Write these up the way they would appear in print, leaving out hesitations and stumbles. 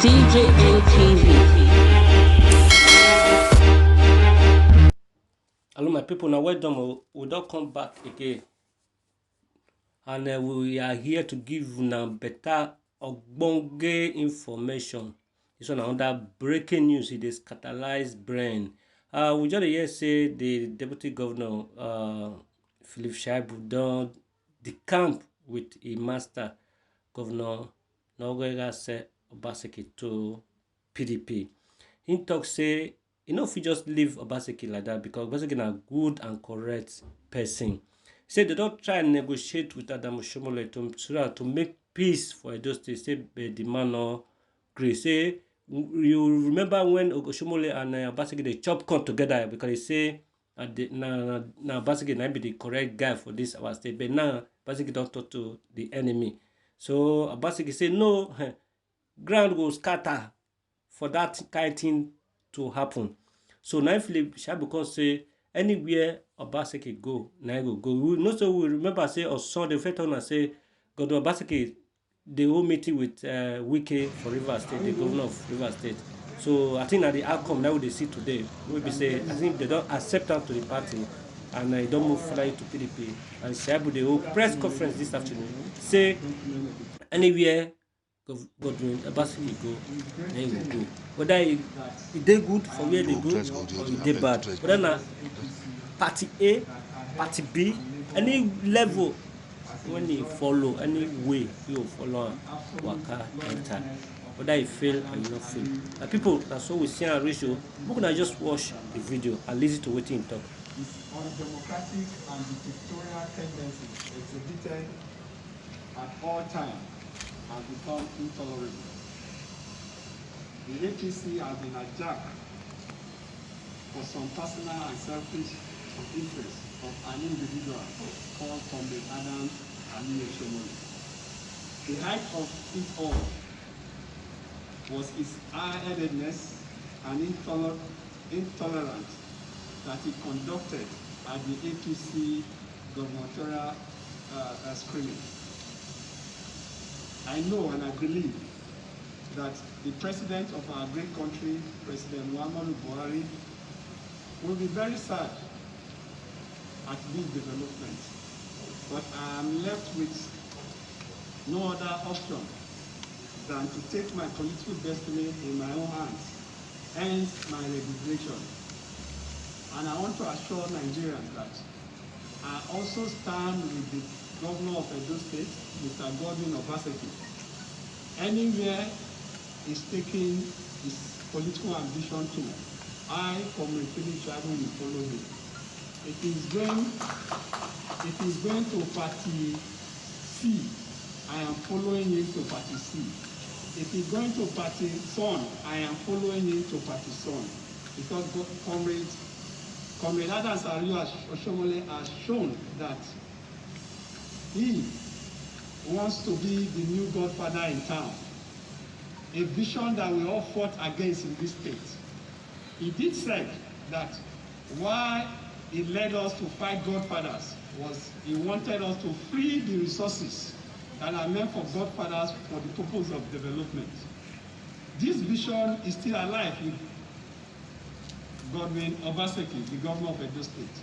DJN Hello, my people. Now, well done. We don't come back again, and we are here to give now better ogbonge information. This one another breaking news. It is catalyzed brain. We just hear say the deputy governor, Philip Shaibu, done the camp with a master governor Nogega Obaseki to PDP. He talk say you know if you just leave Obaseki like that because Obaseki na good and correct person. He say they don't try and negotiate with Adamu Shomole to make peace for Edo State. Say the man no gree. Say you remember when Ogoshomole and Obaseki they chop corn together because they say now Obaseki na be the correct guy for this our state, but now Obaseki don't talk to the enemy. So Obaseki say no, ground will scatter for that kind of thing to happen. So now Philip Shaibu can say anywhere Obaseki go, now go go. We not so we remember say on Sunday first time say God Obaseki the whole meeting with Wike for River State, the governor of River State. So I think that the outcome now they see today will be say I think they don't accept them to the party and they don't move further to PDP. And Shaibu the whole press conference this afternoon say anywhere Godwin Obaseki go, then he will go. Whether it dey good for where they go or it dey bad. Whether na party A, party B, any level when he follow, any way he will follow waka enter. Whether he fail or you not fail. Now people, that's so we see our ratio. We're gonna just watch the video and listen to what he talk. Undemocratic and dictatorial tendencies exhibited at all times have become intolerable. The APC has been hijacked for some personal and selfish interests of an individual called Comrade Adam Shomole. The height of it all was his high-headedness and intolerance that he conducted at the APC gubernatorial screening. I know and I believe that the president of our great country, President Muhammadu Buhari, will be very sad at this development. But I am left with no other option than to take my political destiny in my own hands, hence my resignation. And I want to assure Nigerians that I also stand with the governor of Edo State, Mr. Godwin Obaseki. Anywhere he's taking his political ambition to, I, Comrade Philip Shaibu, will follow him. If he's going to party C, I am following him to party C. If he's going to party Son, I am following him to party Son. Because Comrade Adams Oshomole has shown that he wants to be the new godfather in town, a vision that we all fought against in this state. He did say that why he led us to fight godfathers was he wanted us to free the resources that are meant for godfathers for the purpose of development. This vision is still alive with Godwin Obaseki, the governor of Edo State.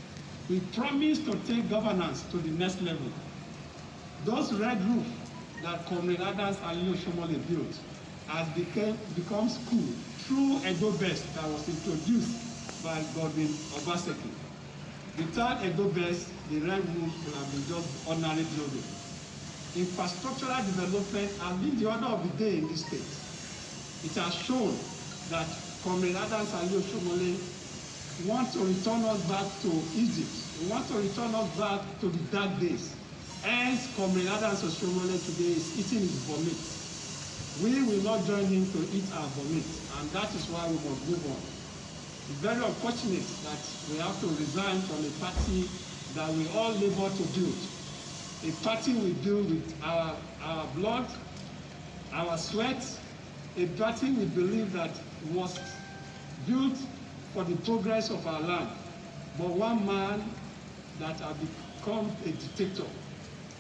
We promised to take governance to the next level. Those red roofs that Comrade Adams Shomole built has become school through Edo Best that was introduced by Godwin Obaseki. Without Edo Best, the red roof would have been just ordinary building. Infrastructural development has been the order of the day in this state. It has shown that Comrade Adams Shomole wants to return us back to Egypt. He wants to return us back to the dark days. Hence, Comrade Adams Shomole today is eating his vomit. We will not join him to eat our vomit, and that is why we must move on. It's very unfortunate that we have to resign from a party that we all labor to build. A party we build with our blood, our sweat, a party we believe that was built for the progress of our land. But one man that has become a dictator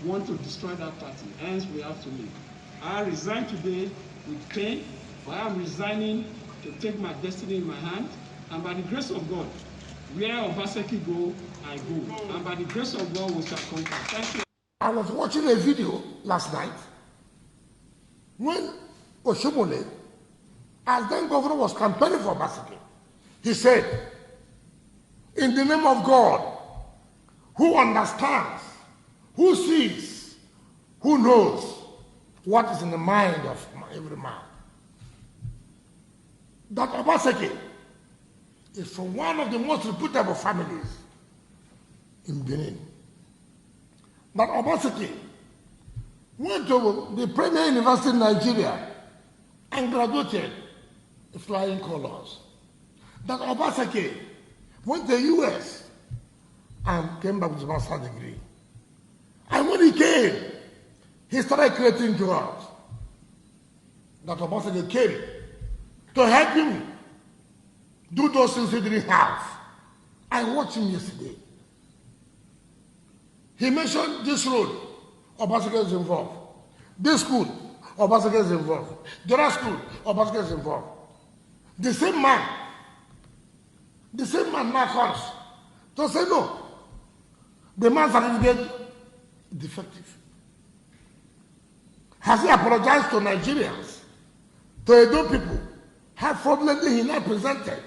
wants to destroy that party. Hence, we have to leave. I resign today with pain, But I am resigning to take my destiny in my hand, and by the grace of God, where Obaseki go, I go. And by the grace of God, we shall conquer. Thank you. I was watching a video last night when Oshomole, as then governor, was campaigning for Obaseki. He said, in the name of God, who understands, who sees, who knows what is in the mind of every man, that Obaseki is from one of the most reputable families in Benin. That Obaseki went to the premier university in Nigeria and graduated with flying colors. That Obaseki went to the US and came back with his master's degree. And when he came, he started creating jobs. That Obaseki came to help him do those things he didn't have. I watched him yesterday. He mentioned this road, Obaseki is involved. This school, Obaseki is involved. The other school, Obaseki is involved. The same man now comes to say no. The man's certificate is defective. Has he apologized to Nigerians, to Edo people? How fraudulently he now presented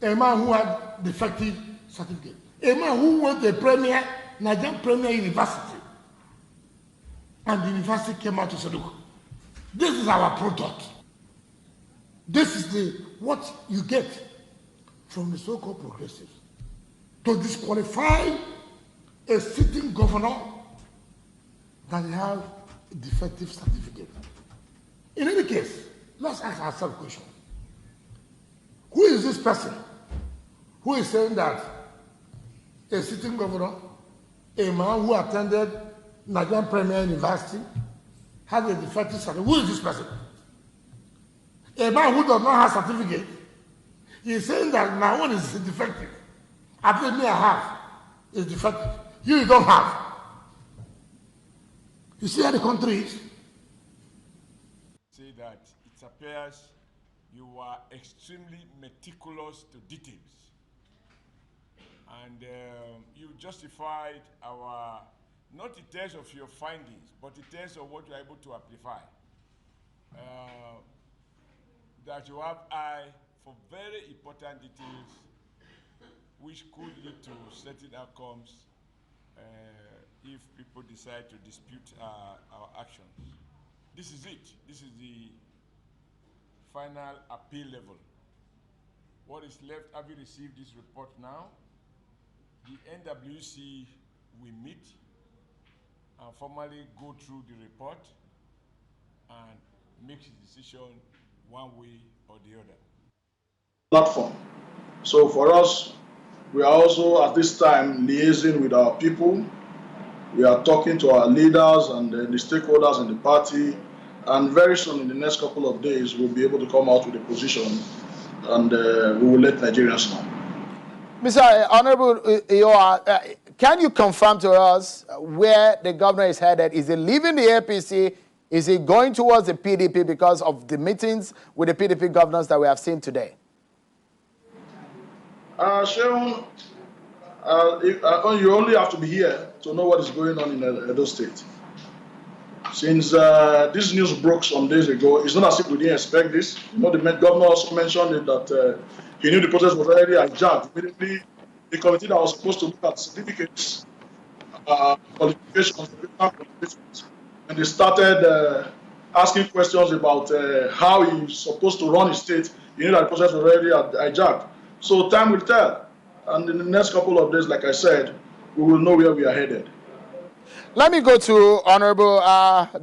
a man who had defective certificate. A man who went to a Nigerian premier university. And the university came out to say, look, this is our product. This is what you get from the so-called progressives. To disqualify a sitting governor that have a defective certificate. In any case, let's ask ourselves a question. Who is this person who is saying that a sitting governor, a man who attended Nigerian Premier University, has a defective certificate? Who is this person? A man who does not have certificate is saying that my own is defective. At least me I have is defective. You don't have. You see how the country is? Say that it appears you are extremely meticulous to details. And you justified our, not in terms of your findings, but in terms of what you are able to amplify. That you have eye for very important details which could lead to certain outcomes if people decide to dispute our actions. This is it. This is the final appeal level. What is left, have you received this report now? The NWC will meet and formally go through the report and make a decision one way or the other. Platform. So for us, we are also at this time liaising with our people. We are talking to our leaders and the stakeholders in the party, and very soon in the next couple of days we'll be able to come out with a position, and we will let Nigerians know. Mr. Honorable Iowa, can you confirm to us where the governor is headed? Is he leaving the APC? Is he going towards the PDP because of the meetings with the PDP governors that we have seen today? Sharon, you only have to be here to know what is going on in Edo State. Since this news broke some days ago, it's not as if we didn't expect this. You know, the governor also mentioned it, that he knew the process was already adjourned. Immediately, the committee that was supposed to look at certificates, qualifications, and they started asking questions about how he's supposed to run his state. You know that the process was already adjourned. So time will tell. And in the next couple of days, like I said, we will know where we are headed. Let me go to Honorable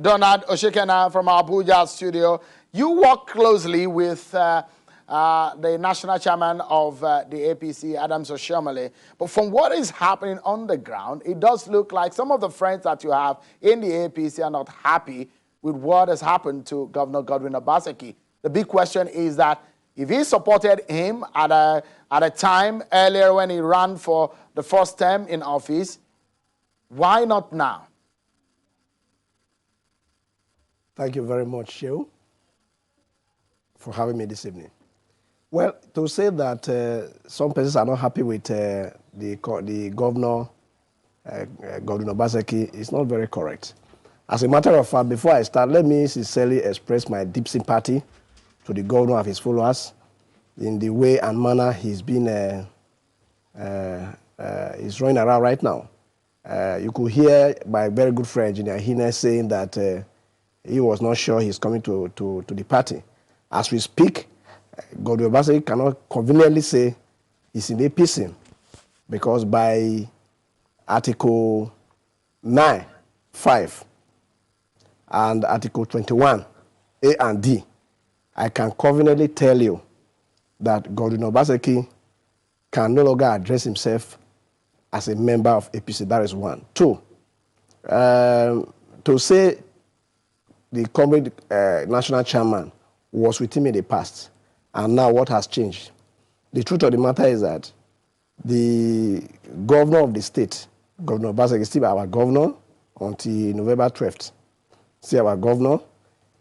Donald Oshekena from our Abuja studio. You work closely with the national chairman of the APC, Adams Oshiomhole. But from what is happening on the ground, it does look like some of the friends that you have in the APC are not happy with what has happened to Governor Godwin Obaseki. The big question is that if he supported him at a time earlier when he ran for the first term in office, why not now? Thank you very much, Shaibu. for having me this evening. Well, to say that some persons are not happy with the governor, Governor Obaseki, is not very correct. As a matter of fact, before I start, let me sincerely express my deep sympathy to the governor and his followers in the way and manner he's been is running around right now. You could hear my very good friend, Engineer Hine, saying that he was not sure he's coming to the party. As we speak, Governor Obaseki cannot conveniently say he's in APC because by Article 9(5) and Article 21, A and D, I can conveniently tell you that Governor Obaseki can no longer address himself as a member of APC. That is one. Two, to say the comrade national chairman was with him in the past, and now what has changed? The truth of the matter is that the governor of the state, Governor Obaseki, is still our governor until November 12th. Still our governor.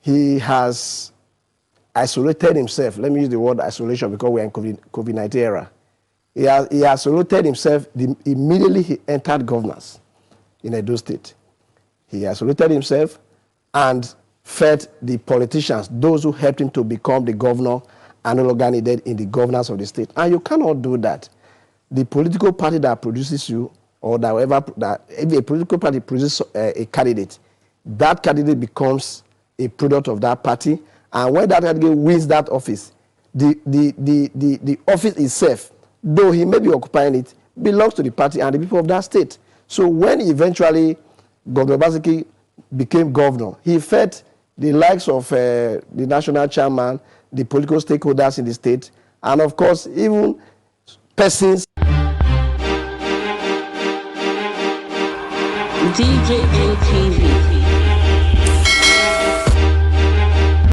He has isolated himself. Let me use the word isolation because we're in COVID-19 era. He isolated himself immediately he entered governance in Edo State. He isolated himself and fed the politicians, those who helped him to become the governor and no longer needed in the governance of the state. And you cannot do that. The political party that produces you, or if a political party produces a candidate, that candidate becomes a product of that party. And when that candidate wins that office, the office itself, though he may be occupying it, belongs to the party and the people of that state. So when eventually Governor Obaseki became governor, he fed the likes of the national chairman, the political stakeholders in the state, and of course, even persons. DJ ATV.